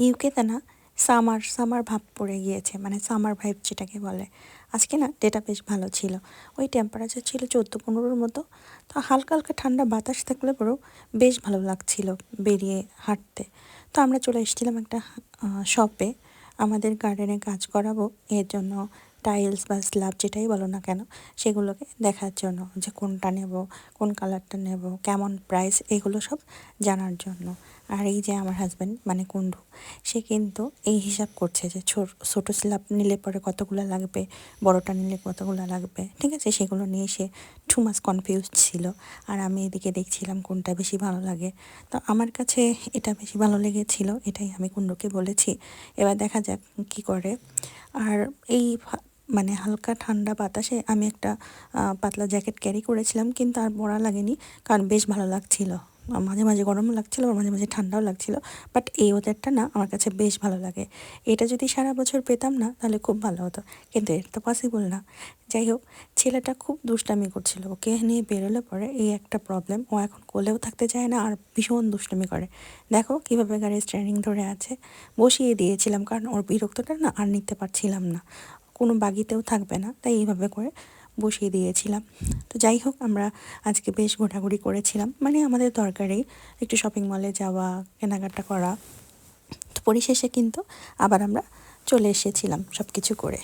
ইউকেতে না summer summer ভাব পড়ে গিয়েছে, মানে সামার ভাইব যেটাকে বলে। আজকে না ডেটা বেশ ভালো ছিল, ওই টেম্পারেচার ছিল 14-15-র মতো। তো হালকা হালকা ঠান্ডা বাতাস থাকলে পরেও বেশ ভালো লাগছিল বেরিয়ে হাঁটতে। তো আমরা চলে এসেছিলাম একটা শপে, আমাদের গার্ডেনে কাজ করাবো, এর জন্য টাইলস বা স্ল্যাব যেটাই বলো না কেন সেগুলোকে দেখার জন্য, যে কোনটা নেব, কোন কালারটা নেব, কেমন প্রাইস, এগুলো সব জানার জন্য। আর এই যে আমার হাজব্যান্ড মানে কুণ্ডু, সে কিন্তু এই হিসাব করছে যে ছোটো স্ল্যাব নিলে পরে কতগুলো লাগবে, বড়টা নিলে কতগুলো লাগবে, ঠিক আছে, সেগুলো নিয়ে সে টু মাস কনফিউজ ছিল। আর আমি এদিকে দেখছিলাম কোনটা বেশি ভালো লাগে। তো আমার কাছে এটা বেশি ভালো লেগেছিল, এটাই আমি কুণ্ডুকে বলেছি। এবার দেখা যাক কী করে। আর এই মানে হালকা ঠান্ডা বাতাসে আমি একটা পাতলা জ্যাকেট ক্যারি করেছিলাম, কিন্তু আর পরা লাগেনি, কারণ বেশ ভালো লাগছিল। মাঝে মাঝে গরমও লাগছিলো, আর মাঝে মাঝে ঠান্ডাও লাগছিল। বাট এই ওয়েদারটা না আমার কাছে বেশ ভালো লাগে। এটা যদি সারা বছর পেতাম না তাহলে খুব ভালো হতো, কিন্তু এটা তো পসিবল না। যাই হোক, ছেলেটা খুব দুষ্টামি করছিল, ওকে নিয়ে বেরোলে পরে এই একটা প্রবলেম, ও এখন কোলেও থাকতে চায় না আর ভীষণ দুষ্টামি করে। দেখো কীভাবে গাড়ির স্টিয়ারিং ধরে আছে। বসিয়ে দিয়েছিলাম কারণ ওর বিরক্তটা না আর নিতে পারছিলাম না, কোনো বাগিতেও থাকবে না, তাই এইভাবে করে বসিয়ে দিয়েছিলাম। তো যাই হোক, আমরা আজকে বেশ ঘোরাঘুরি করেছিলাম, মানে আমাদের দরকারেই একটু শপিং মলে যাওয়া, কেনাকাটা করা। তো পরিশেষে কিন্তু আবার আমরা চলে এসেছিলাম সব কিছু করে।